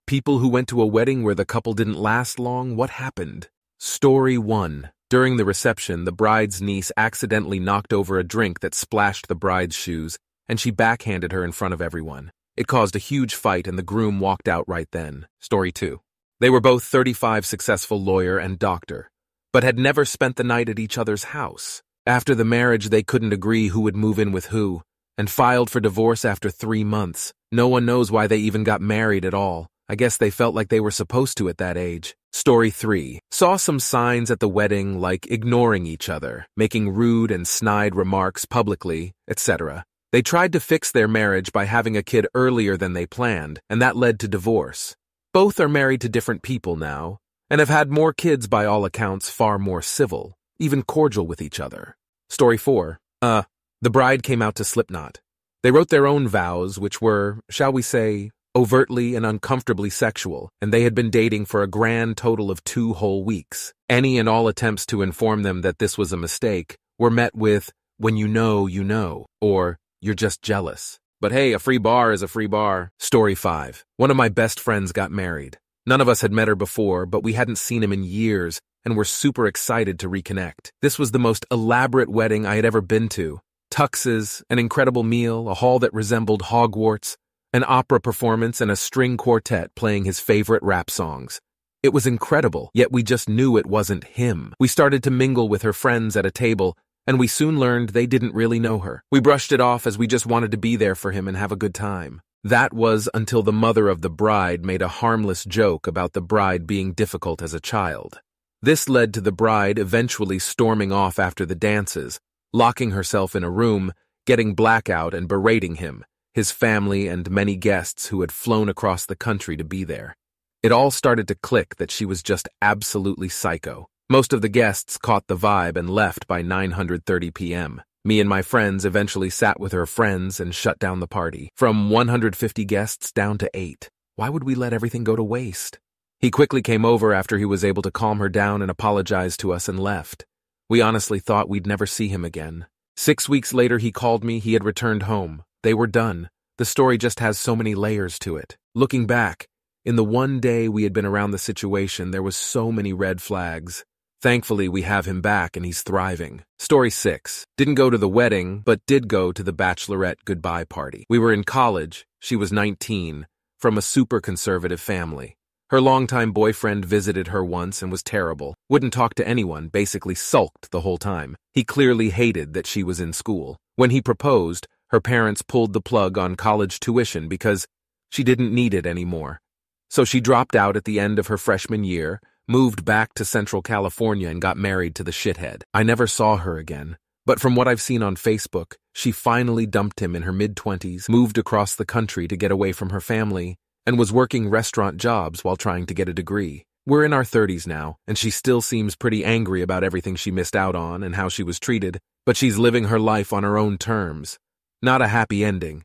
People who went to a wedding where the couple didn't last long, what happened? Story 1. During the reception, the bride's niece accidentally knocked over a drink that splashed the bride's shoes, and she backhanded her in front of everyone. It caused a huge fight and the groom walked out right then. Story 2. They were both 35 successful lawyer and doctor, but had never spent the night at each other's house. After the marriage, they couldn't agree who would move in with who, and filed for divorce after 3 months. No one knows why they even got married at all. I guess they felt like they were supposed to at that age. Story 3. Saw some signs at the wedding like ignoring each other, making rude and snide remarks publicly, etc. They tried to fix their marriage by having a kid earlier than they planned, and that led to divorce. Both are married to different people now, and have had more kids by all accounts, far more civil, even cordial with each other. Story 4. The bride came out to Slipknot. They wrote their own vows, which were, shall we say, overtly and uncomfortably sexual, and they had been dating for a grand total of 2 whole weeks. Any and all attempts to inform them that this was a mistake were met with, when you know, or you're just jealous. But hey, a free bar is a free bar. Story 5. One of my best friends got married. None of us had met her before, but we hadn't seen him in years, and were super excited to reconnect. This was the most elaborate wedding I had ever been to. Tuxes, an incredible meal, a hall that resembled Hogwarts, an opera performance, and a string quartet playing his favorite rap songs. It was incredible, yet we just knew it wasn't him. We started to mingle with her friends at a table, and we soon learned they didn't really know her. We brushed it off as we just wanted to be there for him and have a good time. That was until the mother of the bride made a harmless joke about the bride being difficult as a child. This led to the bride eventually storming off after the dances, locking herself in a room, getting blackout and berating him, his family, and many guests who had flown across the country to be there. It all started to click that she was just absolutely psycho. Most of the guests caught the vibe and left by 9:30 p.m. Me and my friends eventually sat with her friends and shut down the party. From 150 guests down to 8. Why would we let everything go to waste? He quickly came over after he was able to calm her down and apologized to us and left. We honestly thought we'd never see him again. 6 weeks later, he called me. He had returned home. They were done. The story just has so many layers to it. Looking back, in the one day we had been around the situation, there was so many red flags. Thankfully, we have him back and he's thriving. Story 6. Didn't go to the wedding, but did go to the bachelorette goodbye party. We were in college. She was 19, from a super conservative family. Her longtime boyfriend visited her once and was terrible. Wouldn't talk to anyone, basically sulked the whole time. He clearly hated that she was in school. When he proposed, her parents pulled the plug on college tuition because she didn't need it anymore. So she dropped out at the end of her freshman year, moved back to Central California, and got married to the shithead. I never saw her again, but from what I've seen on Facebook, she finally dumped him in her mid-20s, moved across the country to get away from her family, and was working restaurant jobs while trying to get a degree. We're in our 30s now, and she still seems pretty angry about everything she missed out on and how she was treated, but she's living her life on her own terms. Not a happy ending,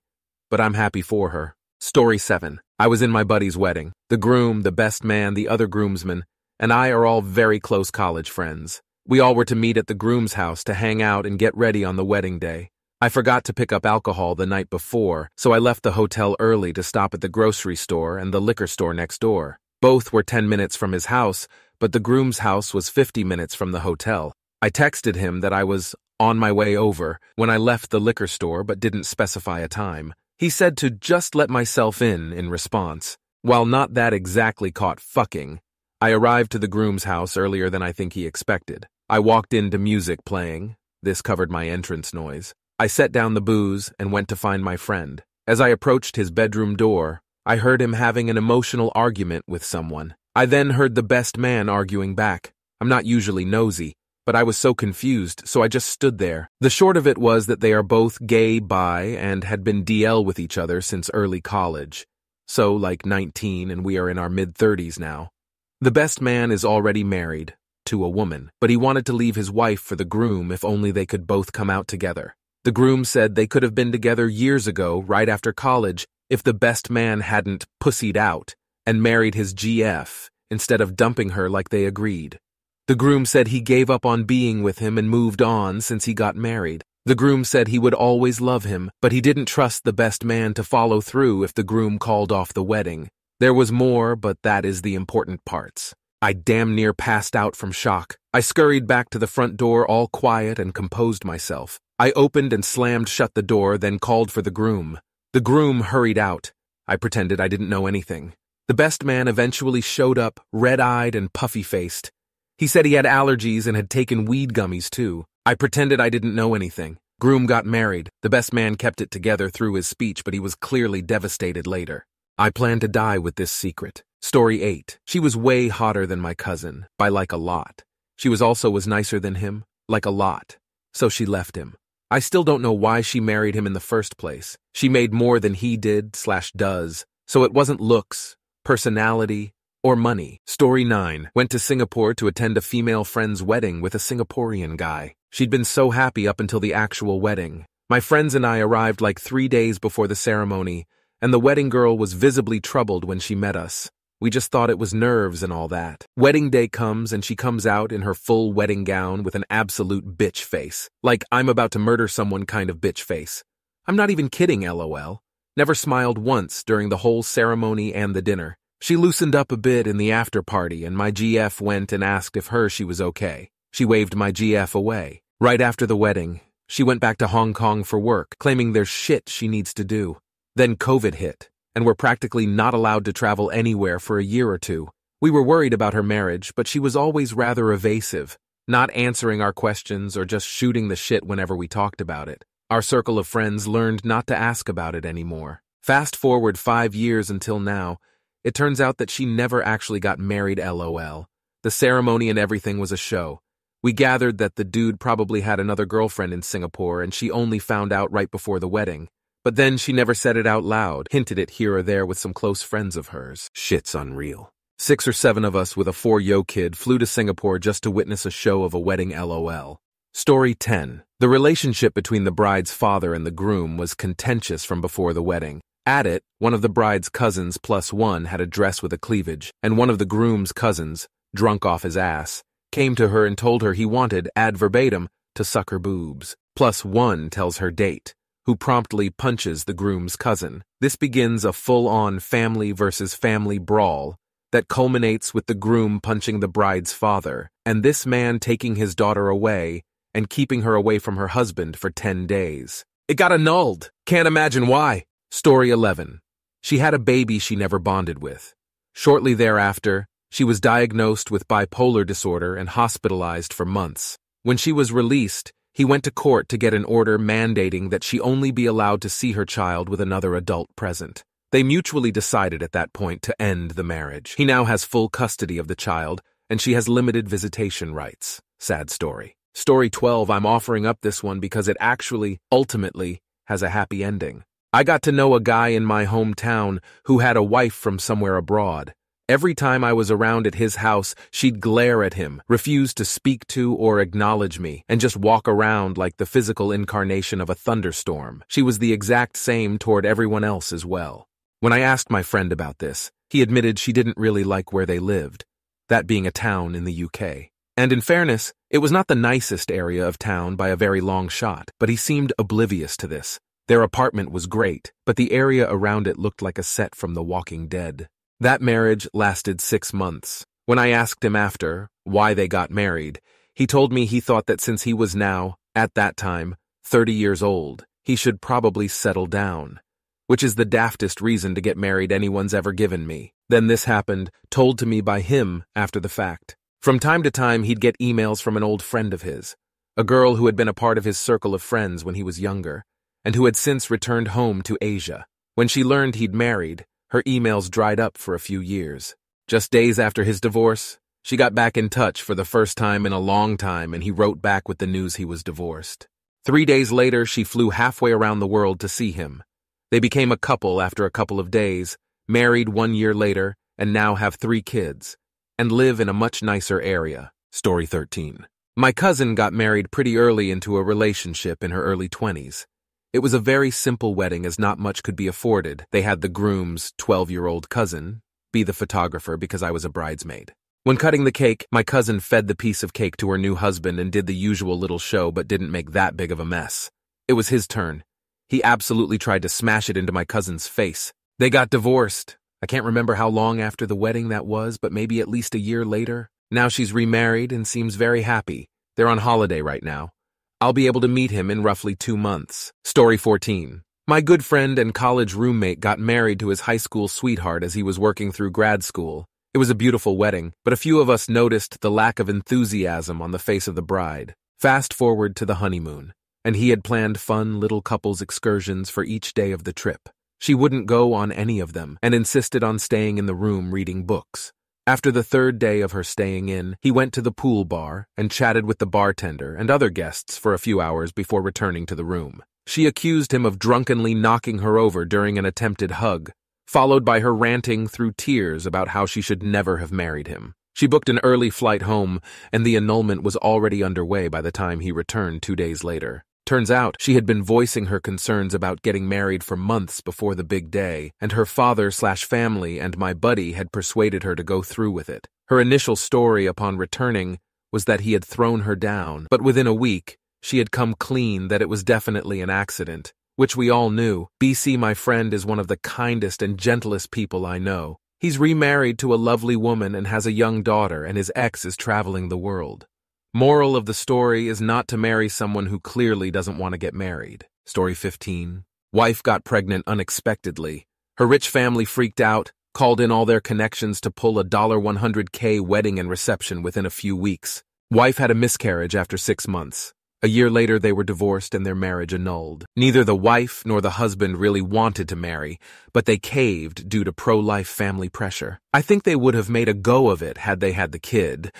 but I'm happy for her. Story 7. I was in my buddy's wedding. The groom, the best man, the other groomsmen, and I are all very close college friends. We all were to meet at the groom's house to hang out and get ready on the wedding day. I forgot to pick up alcohol the night before, so I left the hotel early to stop at the grocery store and the liquor store next door. Both were 10 minutes from his house, but the groom's house was 50 minutes from the hotel. I texted him that I was on my way over when I left the liquor store but didn't specify a time. He said to just let myself in response. While not that exactly caught fucking, I arrived to the groom's house earlier than I think he expected. I walked into music playing. This covered my entrance noise. I set down the booze and went to find my friend. As I approached his bedroom door, I heard him having an emotional argument with someone. I then heard the best man arguing back. I'm not usually nosy, but I was so confused, so I just stood there. The short of it was that they are both gay, bi, and had been DL with each other since early college. So, like 19, and we are in our mid-30s now. The best man is already married, to a woman, but he wanted to leave his wife for the groom if only they could both come out together. The groom said they could have been together years ago, right after college, if the best man hadn't pussied out and married his GF instead of dumping her like they agreed. The groom said he gave up on being with him and moved on since he got married. The groom said he would always love him, but he didn't trust the best man to follow through if the groom called off the wedding. There was more, but that is the important parts. I damn near passed out from shock. I scurried back to the front door all quiet and composed myself. I opened and slammed shut the door, then called for the groom. The groom hurried out. I pretended I didn't know anything. The best man eventually showed up, red-eyed and puffy-faced. He said he had allergies and had taken weed gummies too. I pretended I didn't know anything. Groom got married. The best man kept it together through his speech, but he was clearly devastated later. I planned to die with this secret. Story 8. She was way hotter than my cousin, by like a lot. She was nicer than him, like a lot. So she left him. I still don't know why she married him in the first place. She made more than he did/does, so it wasn't looks, personality, or money. Story 9. Went to Singapore to attend a female friend's wedding with a Singaporean guy. She'd been so happy up until the actual wedding. My friends and I arrived like 3 days before the ceremony, and the wedding girl was visibly troubled when she met us. We just thought it was nerves and all that. Wedding day comes and she comes out in her full wedding gown with an absolute bitch face. Like I'm about to murder someone kind of bitch face. I'm not even kidding, LOL. Never smiled once during the whole ceremony and the dinner. She loosened up a bit in the after party and my GF went and asked if she was okay. She waved my GF away. Right after the wedding, she went back to Hong Kong for work, claiming there's shit she needs to do. Then COVID hit, and we're practically not allowed to travel anywhere for a year or two. We were worried about her marriage, but she was always rather evasive, not answering our questions or just shooting the shit whenever we talked about it. Our circle of friends learned not to ask about it anymore. Fast forward 5 years until now, it turns out that she never actually got married, LOL. The ceremony and everything was a show. We gathered that the dude probably had another girlfriend in Singapore and she only found out right before the wedding. But then she never said it out loud, hinted it here or there with some close friends of hers. Shit's unreal. 6 or 7 of us with a 4-yo kid flew to Singapore just to witness a show of a wedding, LOL. Story 10. The relationship between the bride's father and the groom was contentious from before the wedding. At it, one of the bride's cousins +1 had a dress with a cleavage, and one of the groom's cousins, drunk off his ass, came to her and told her he wanted, ad verbatim, to suck her boobs. +1 tells her date, who promptly punches the groom's cousin. This begins a full-on family versus family brawl that culminates with the groom punching the bride's father, and this man taking his daughter away and keeping her away from her husband for 10 days. It got annulled. Can't imagine why. Story 11. She had a baby she never bonded with. Shortly thereafter, she was diagnosed with bipolar disorder and hospitalized for months. When she was released, he went to court to get an order mandating that she only be allowed to see her child with another adult present. They mutually decided at that point to end the marriage. He now has full custody of the child, and she has limited visitation rights. Sad story. Story 12, I'm offering up this one because it actually, ultimately, has a happy ending. I got to know a guy in my hometown who had a wife from somewhere abroad. Every time I was around at his house, she'd glare at him, refuse to speak to or acknowledge me, and just walk around like the physical incarnation of a thunderstorm. She was the exact same toward everyone else as well. When I asked my friend about this, he admitted she didn't really like where they lived, that being a town in the UK. And in fairness, it was not the nicest area of town by a very long shot, but he seemed oblivious to this. Their apartment was great, but the area around it looked like a set from The Walking Dead. That marriage lasted 6 months. When I asked him after why they got married, he told me he thought that since he was now, at that time, 30 years old, he should probably settle down, which is the daftest reason to get married anyone's ever given me. Then this happened, told to me by him after the fact. From time to time, he'd get emails from an old friend of his, a girl who had been a part of his circle of friends when he was younger, and who had since returned home to Asia. When she learned he'd married, her emails dried up for a few years. Just days after his divorce, she got back in touch for the first time in a long time, and he wrote back with the news he was divorced. 3 days later, she flew halfway around the world to see him. They became a couple after a couple of days, married 1 year later, and now have 3 kids, and live in a much nicer area. Story 13. My cousin got married pretty early into a relationship in her early 20s. It was a very simple wedding as not much could be afforded. They had the groom's 12-year-old cousin be the photographer because I was a bridesmaid. When cutting the cake, my cousin fed the piece of cake to her new husband and did the usual little show but didn't make that big of a mess. It was his turn. He absolutely tried to smash it into my cousin's face. They got divorced. I can't remember how long after the wedding that was, but maybe at least a year later. Now she's remarried and seems very happy. They're on holiday right now. I'll be able to meet him in roughly 2 months. Story 14. My good friend and college roommate got married to his high school sweetheart as he was working through grad school. It was a beautiful wedding, but a few of us noticed the lack of enthusiasm on the face of the bride. Fast forward to the honeymoon, and he had planned fun little couples excursions for each day of the trip. She wouldn't go on any of them and insisted on staying in the room reading books. After the 3rd day of her staying in, he went to the pool bar and chatted with the bartender and other guests for a few hours before returning to the room. She accused him of drunkenly knocking her over during an attempted hug, followed by her ranting through tears about how she should never have married him. She booked an early flight home, and the annulment was already underway by the time he returned 2 days later. Turns out, she had been voicing her concerns about getting married for months before the big day, and her father/family and my buddy had persuaded her to go through with it. Her initial story upon returning was that he had thrown her down, but within a week, she had come clean that it was definitely an accident, which we all knew. BC, my friend, is one of the kindest and gentlest people I know. He's remarried to a lovely woman and has a young daughter, and his ex is traveling the world. Moral of the story is not to marry someone who clearly doesn't want to get married. Story 15. Wife got pregnant unexpectedly. Her rich family freaked out, called in all their connections to pull a $100K wedding and reception within a few weeks. Wife had a miscarriage after 6 months. A year later, they were divorced and their marriage annulled. Neither the wife nor the husband really wanted to marry, but they caved due to pro-life family pressure. I think they would have made a go of it had they had the kid,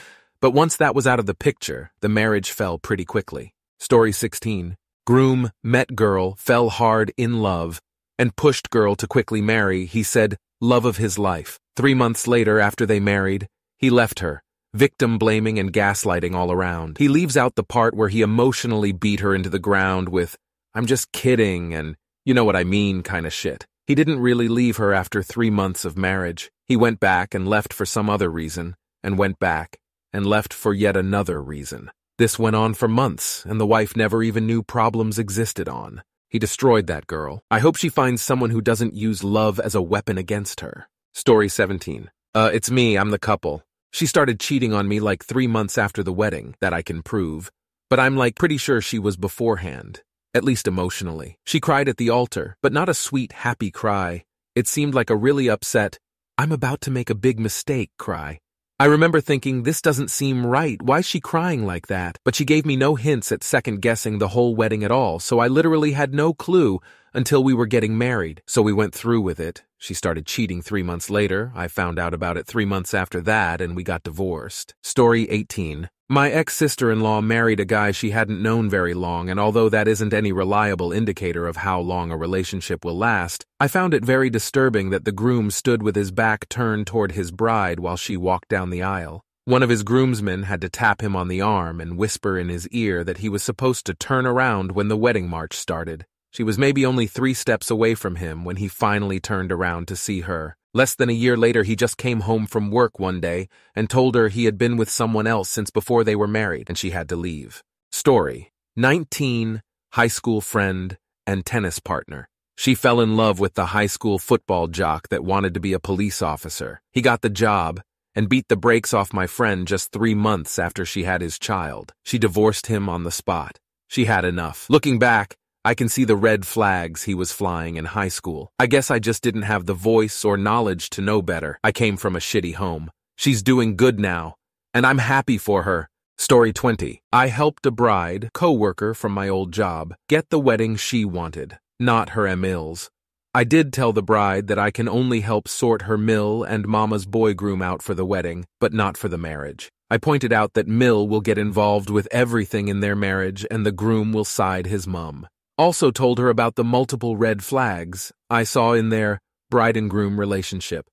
but once that was out of the picture, the marriage fell pretty quickly. Story 16. Groom met girl, fell hard in love, and pushed girl to quickly marry. He said, love of his life. 3 months later, after they married, he left her. Victim blaming and gaslighting all around. He leaves out the part where he emotionally beat her into the ground with, I'm just kidding, and you know what I mean kind of shit. He didn't really leave her after 3 months of marriage. He went back and left for some other reason, and went back and left for yet another reason. This went on for months, and the wife never even knew problems existed on. He destroyed that girl. I hope she finds someone who doesn't use love as a weapon against her. Story 17. It's me, I'm the couple. She started cheating on me like 3 months after the wedding, that I can prove, but I'm like pretty sure she was beforehand, at least emotionally. She cried at the altar, but not a sweet, happy cry. It seemed like a really upset, I'm about to make a big mistake cry. I remember thinking, this doesn't seem right, why is she crying like that? But she gave me no hints at second-guessing the whole wedding at all, so I literally had no clue until we were getting married. So we went through with it. She started cheating 3 months later. I found out about it 3 months after that, and we got divorced. Story 18. My ex-sister-in-law married a guy she hadn't known very long, and although that isn't any reliable indicator of how long a relationship will last, I found it very disturbing that the groom stood with his back turned toward his bride while she walked down the aisle. One of his groomsmen had to tap him on the arm and whisper in his ear that he was supposed to turn around when the wedding march started. She was maybe only 3 steps away from him when he finally turned around to see her. Less than a year later, he just came home from work one day and told her he had been with someone else since before they were married and she had to leave. Story. 19, high school friend, and tennis partner. She fell in love with the high school football jock that wanted to be a police officer. He got the job and beat the brakes off my friend just 3 months after she had his child. She divorced him on the spot. She had enough. Looking back, I can see the red flags he was flying in high school. I guess I just didn't have the voice or knowledge to know better. I came from a shitty home. She's doing good now, and I'm happy for her. Story 20. I helped a bride, co-worker from my old job, get the wedding she wanted, not her Emil's. I did tell the bride that I can only help sort her Mill and Mama's boy groom out for the wedding, but not for the marriage. I pointed out that Mill will get involved with everything in their marriage and the groom will side his mum. Also told her about the multiple red flags I saw in their bride and groom relationship.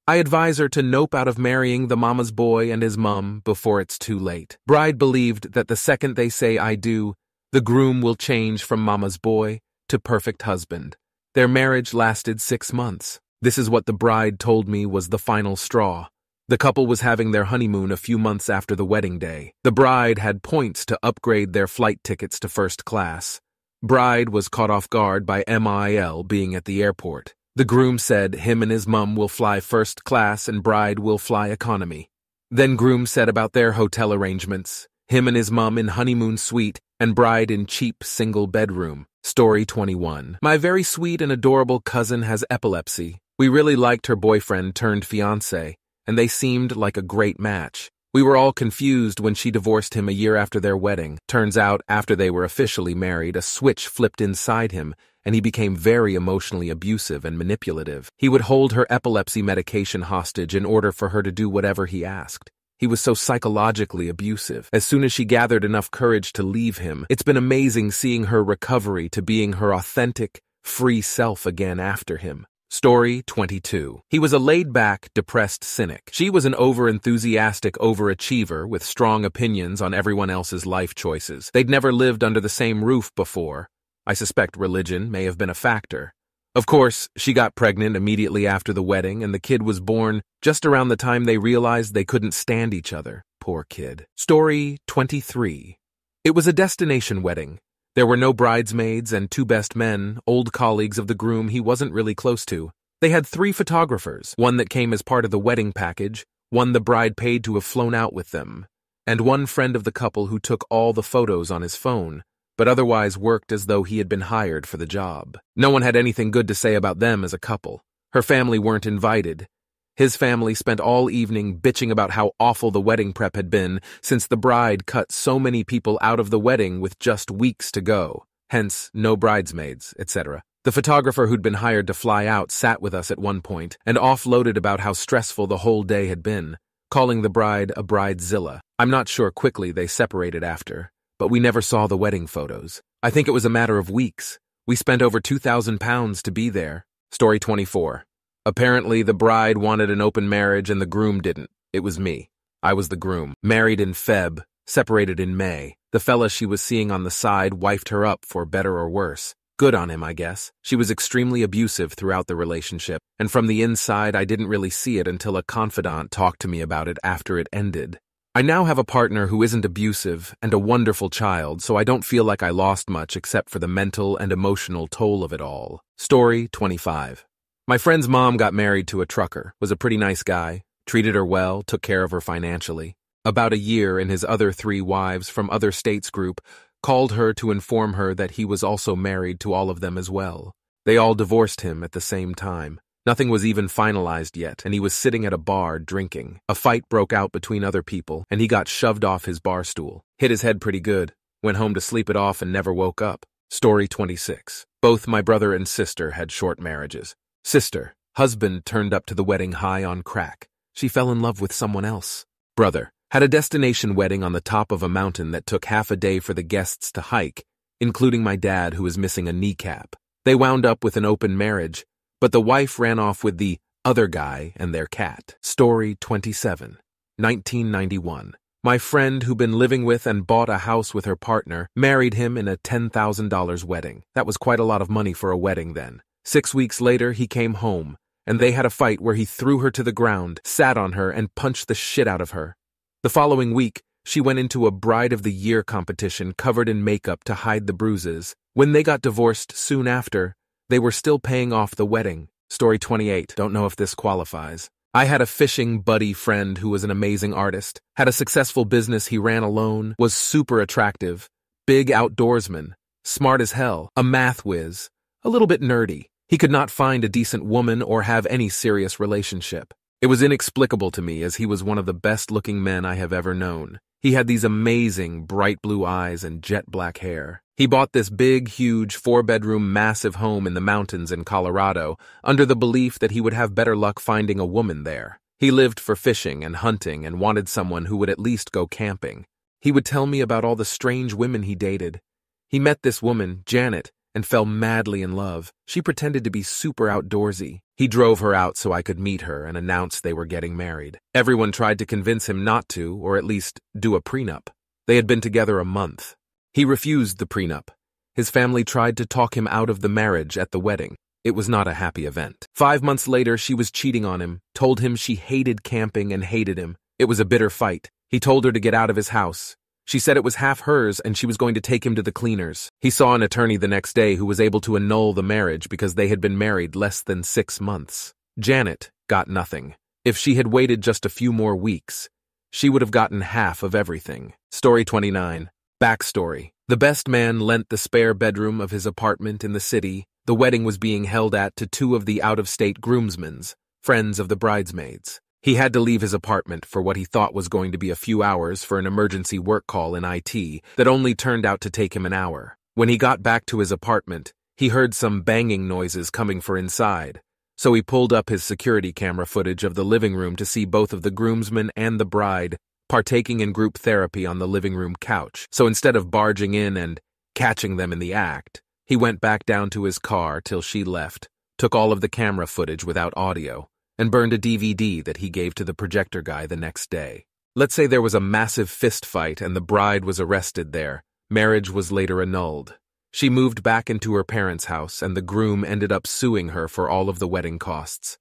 I advise her to nope out of marrying the mama's boy and his mum before it's too late. Bride believed that the second they say I do, the groom will change from mama's boy to perfect husband. Their marriage lasted 6 months. This is what the bride told me was the final straw. The couple was having their honeymoon a few months after the wedding day. The bride had points to upgrade their flight tickets to first class. Bride was caught off guard by MIL being at the airport. The groom said him and his mum will fly first class and bride will fly economy. Then groom said about their hotel arrangements, him and his mum in honeymoon suite and bride in cheap single bedroom. Story 21. My very sweet and adorable cousin has epilepsy. We really liked her boyfriend turned fiancé, and they seemed like a great match. We were all confused when she divorced him a year after their wedding. Turns out, after they were officially married, a switch flipped inside him, and he became very emotionally abusive and manipulative. He would hold her epilepsy medication hostage in order for her to do whatever he asked. He was so psychologically abusive. As soon as she gathered enough courage to leave him, it's been amazing seeing her recovery to being her authentic, free self again after him. Story 22. He was a laid-back, depressed cynic. She was an over-enthusiastic overachiever with strong opinions on everyone else's life choices. They'd never lived under the same roof before. I suspect religion may have been a factor. Of course, she got pregnant immediately after the wedding, and the kid was born just around the time they realized they couldn't stand each other. Poor kid. Story 23. It was a destination wedding. There were no bridesmaids and two best men, old colleagues of the groom he wasn't really close to. They had 3 photographers, one that came as part of the wedding package, one the bride paid to have flown out with them, and one friend of the couple who took all the photos on his phone, but otherwise worked as though he had been hired for the job. No one had anything good to say about them as a couple. Her family weren't invited. His family spent all evening bitching about how awful the wedding prep had been since the bride cut so many people out of the wedding with just weeks to go, hence no bridesmaids, etc. The photographer who'd been hired to fly out sat with us at one point and offloaded about how stressful the whole day had been, calling the bride a bridezilla. I'm not sure quickly they separated after, but we never saw the wedding photos. I think it was a matter of weeks. We spent over £2,000 to be there. Story 24. Apparently, the bride wanted an open marriage and the groom didn't. It was me. I was the groom. Married in Feb, separated in May. The fella she was seeing on the side wifed her up for better or worse. Good on him, I guess. She was extremely abusive throughout the relationship, and from the inside I didn't really see it until a confidant talked to me about it after it ended. I now have a partner who isn't abusive and a wonderful child, so I don't feel like I lost much except for the mental and emotional toll of it all. Story 25. My friend's mom got married to a trucker, was a pretty nice guy, treated her well, took care of her financially. About a year and his other 3 wives from other states group called her to inform her that he was also married to all of them as well. They all divorced him at the same time. Nothing was even finalized yet, and he was sitting at a bar drinking. A fight broke out between other people, and he got shoved off his bar stool. Hit his head pretty good, went home to sleep it off and never woke up. Story 26. Both my brother and sister had short marriages. Sister, husband turned up to the wedding high on crack. She fell in love with someone else. Brother, had a destination wedding on the top of a mountain that took half a day for the guests to hike, including my dad who was missing a kneecap. They wound up with an open marriage, but the wife ran off with the other guy and their cat. Story 27. 1991. My friend who'd been living with and bought a house with her partner married him in a $10,000 wedding. That was quite a lot of money for a wedding then. 6 weeks later, he came home, and they had a fight where he threw her to the ground, sat on her, and punched the shit out of her. The following week, she went into a Bride of the Year competition covered in makeup to hide the bruises. When they got divorced soon after, they were still paying off the wedding. Story 28. Don't know if this qualifies. I had a fishing buddy friend who was an amazing artist, had a successful business he ran alone, was super attractive, big outdoorsman, smart as hell, a math whiz, a little bit nerdy. He could not find a decent woman or have any serious relationship. It was inexplicable to me as he was one of the best-looking men I have ever known. He had these amazing bright blue eyes and jet black hair. He bought this big, huge, 4-bedroom, massive home in the mountains in Colorado under the belief that he would have better luck finding a woman there. He lived for fishing and hunting and wanted someone who would at least go camping. He would tell me about all the strange women he dated. He met this woman, Janet, and fell madly in love. She pretended to be super outdoorsy. He drove her out so I could meet her and announced they were getting married. Everyone tried to convince him not to, or at least do a prenup. They had been together a month. He refused the prenup. His family tried to talk him out of the marriage at the wedding. It was not a happy event. 5 months later, she was cheating on him, told him she hated camping and hated him. It was a bitter fight. He told her to get out of his house. She said it was half hers and she was going to take him to the cleaners. He saw an attorney the next day who was able to annul the marriage because they had been married less than 6 months. Janet got nothing. If she had waited just a few more weeks, she would have gotten half of everything. Story 29. Backstory. The best man lent the spare bedroom of his apartment in the city the wedding was being held at to 2 of the out-of-state groomsmen, friends of the bridesmaids. He had to leave his apartment for what he thought was going to be a few hours for an emergency work call in IT that only turned out to take him an hour. When he got back to his apartment, he heard some banging noises coming from inside, so he pulled up his security camera footage of the living room to see both of the groomsmen and the bride partaking in group therapy on the living room couch. So instead of barging in and catching them in the act, he went back down to his car till she left, took all of the camera footage without audio, and burned a DVD that he gave to the projector guy the next day. Let's say there was a massive fist fight and the bride was arrested there. Marriage was later annulled. She moved back into her parents' house and the groom ended up suing her for all of the wedding costs.